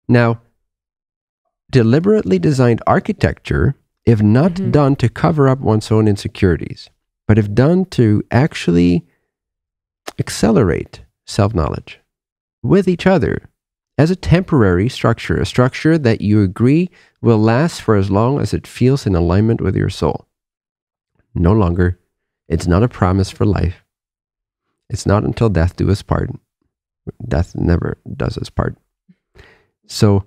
Now, deliberately designed architecture, if not done to cover up one's own insecurities, but if done to actually accelerate self-knowledge with each other as a temporary structure, a structure that you agree will last for as long as it feels in alignment with your soul. No longer, it's not a promise for life. It's not until death do us part. Death never does us part. So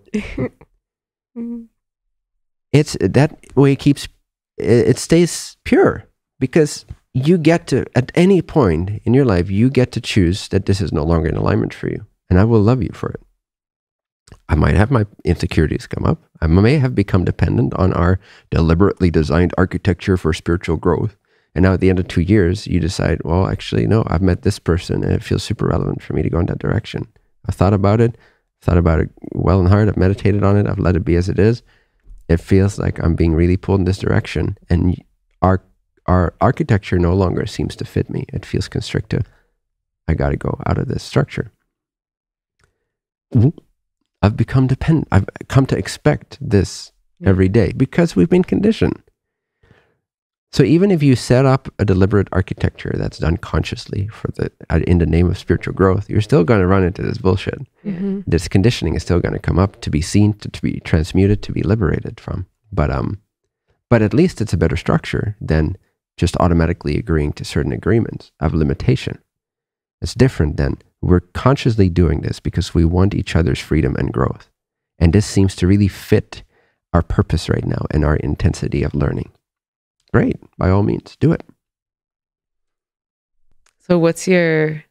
it's that way it stays pure, because you get to, at any point in your life, you get to choose that this is no longer in alignment for you. And I will love you for it. I might have my insecurities come up. I may have become dependent on our deliberately designed architecture for spiritual growth. And now at the end of 2 years, you decide, well, actually, no, I've met this person and it feels super relevant for me to go in that direction. I've thought about it well and hard. I've meditated on it. I've let it be as it is. It feels like I'm being really pulled in this direction. And our architecture no longer seems to fit me. It feels constrictive. I got to go out of this structure. I've become dependent. I've come to expect this every day because we've been conditioned. So even if you set up a deliberate architecture that's done consciously in the name of spiritual growth, you're still going to run into this bullshit. This conditioning is still going to come up to be seen, to be transmuted, to be liberated from. But at least it's a better structure than just automatically agreeing to certain agreements of limitation. It's different than we're consciously doing this because we want each other's freedom and growth. And this seems to really fit our purpose right now and our intensity of learning. Great, by all means, do it. So what's the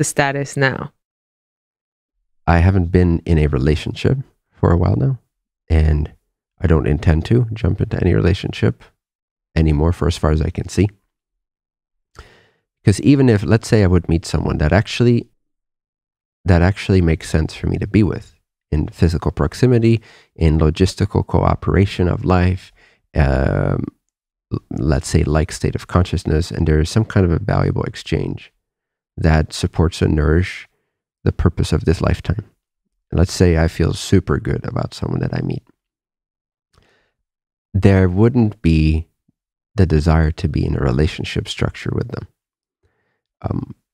status now? I haven't been in a relationship for a while now, and I don't intend to jump into any relationship anymore for as far as I can see. Because even if, let's say I would meet someone that actually makes sense for me to be with in physical proximity, in logistical cooperation of life, let's say like state of consciousness, and there is some kind of a valuable exchange that supports and nourish the purpose of this lifetime. And let's say I feel super good about someone that I meet. There wouldn't be the desire to be in a relationship structure with them.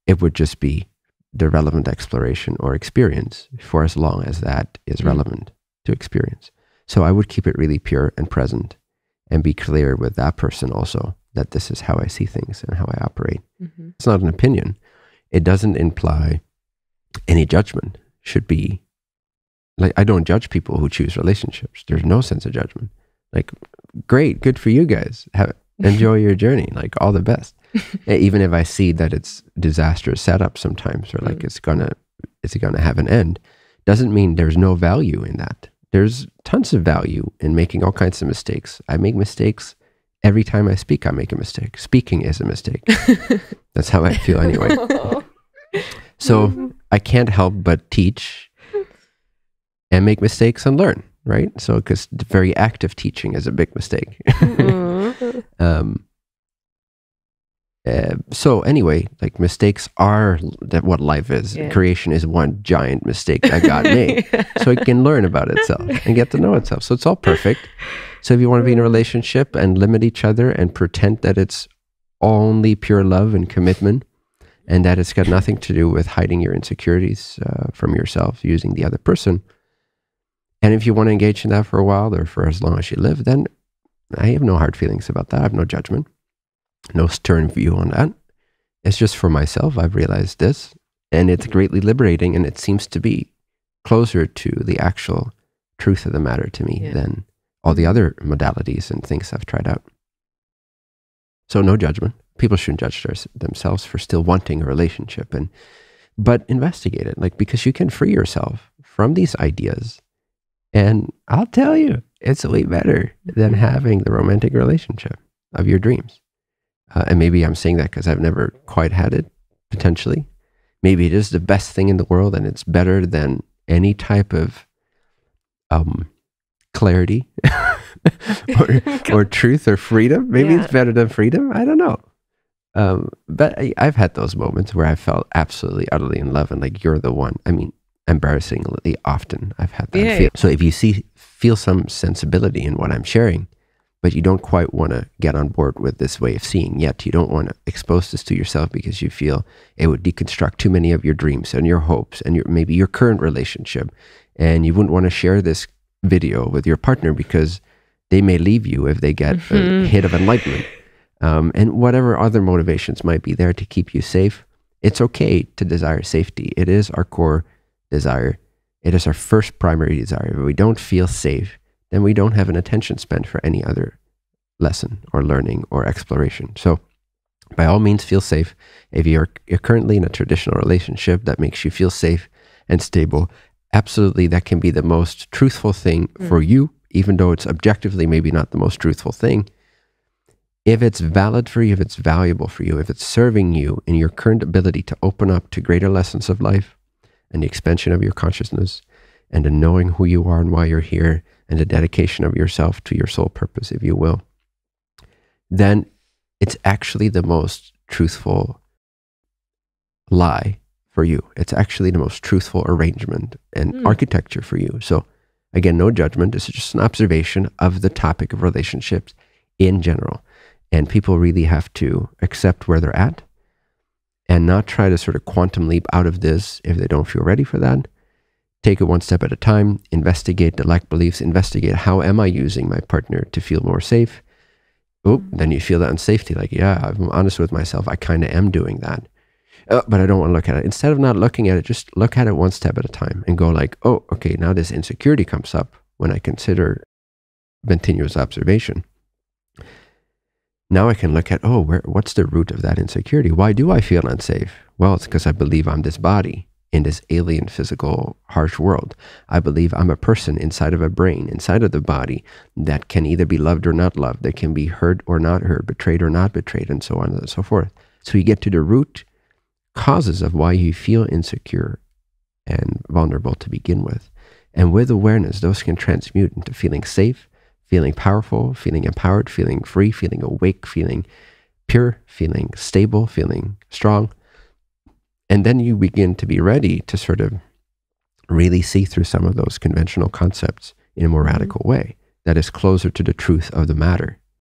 It would just be the relevant exploration or experience for as long as that is relevant to experience. So I would keep it really pure and present and be clear with that person also that this is how I see things and how I operate. It's not an opinion. It doesn't imply any judgment. Should be like, I don't judge people who choose relationships. There's no sense of judgment. Like, great, good for you guys. Enjoy your journey. Like, all the best. Even if I see that it's disastrous setup sometimes, or like it's gonna have an end, doesn't mean there's no value in that. There's tons of value in making all kinds of mistakes. I make mistakes every time I speak. I make a mistake. Speaking is a mistake. That's how I feel anyway. So I can't help but teach and make mistakes and learn, right? So because the very act of teaching is a big mistake. So anyway, like, mistakes are what life is. Creation is one giant mistake that God made. So it can learn about itself and get to know itself. So it's all perfect. So if you want to be in a relationship and limit each other and pretend that it's only pure love and commitment, and that it's got nothing to do with hiding your insecurities from yourself using the other person, and if you want to engage in that for a while or for as long as you live, then I have no hard feelings about that. I have no judgment. No stern view on that. It's just for myself. I've realized this, and it's greatly liberating, and it seems to be closer to the actual truth of the matter to me than all the other modalities and things I've tried out. So no judgment. People shouldn't judge themselves for still wanting a relationship, but investigate it, like, because you can free yourself from these ideas, and I'll tell you, it's way better than having the romantic relationship of your dreams. And maybe I'm saying that because I've never quite had it, potentially. Maybe it is the best thing in the world, and it's better than any type of clarity or truth or freedom. Maybe it's better than freedom. I don't know. But I've had those moments where I felt absolutely, utterly in love, and like, you're the one. I mean, embarrassingly often I've had that feel. So if you feel some sensibility in what I'm sharing, but you don't quite want to get on board with this way of seeing yet, you don't want to expose this to yourself because you feel it would deconstruct too many of your dreams and your hopes and maybe your current relationship, and you wouldn't want to share this video with your partner because they may leave you if they get a hit of enlightenment, and whatever other motivations might be there to keep you safe. It's okay to desire safety. It is our core desire. It is our first primary desire. If we don't feel safe, then we don't have an attention spent for any other lesson or learning or exploration. So by all means, feel safe. If you're currently in a traditional relationship that makes you feel safe and stable, absolutely, that can be the most truthful thing for you, even though it's objectively maybe not the most truthful thing. If it's valid for you, if it's valuable for you, if it's serving you in your current ability to open up to greater lessons of life and the expansion of your consciousness and the knowing who you are and why you're here and the dedication of yourself to your soul purpose, if you will, then it's actually the most truthful lie for you. It's actually the most truthful arrangement and architecture for you. So again, no judgment. This is just an observation of the topic of relationships in general. And people really have to accept where they're at and not try to sort of quantum leap out of this if they don't feel ready for that. Take it one step at a time, investigate the lack beliefs, investigate how am I using my partner to feel more safe. Then you feel that unsafety, like, yeah, I'm honest with myself, I kind of am doing that. But I don't want to look at it. Instead of not looking at it, just look at it one step at a time and go like, oh, okay, now this insecurity comes up when I consider Bentinho's observation. Now I can look at, what's the root of that insecurity? Why do I feel unsafe? Well, it's because I believe I'm this body in this alien, physical, harsh world. I believe I'm a person inside of a brain, inside of the body, that can either be loved or not loved, that can be hurt or not hurt, betrayed or not betrayed, and so on and so forth. So you get to the root causes of why you feel insecure and vulnerable to begin with. And with awareness, those can transmute into feeling safe, feeling powerful, feeling empowered, feeling free, feeling awake, feeling pure, feeling stable, feeling strong. And then you begin to be ready to sort of really see through some of those conventional concepts in a more radical way that is closer to the truth of the matter.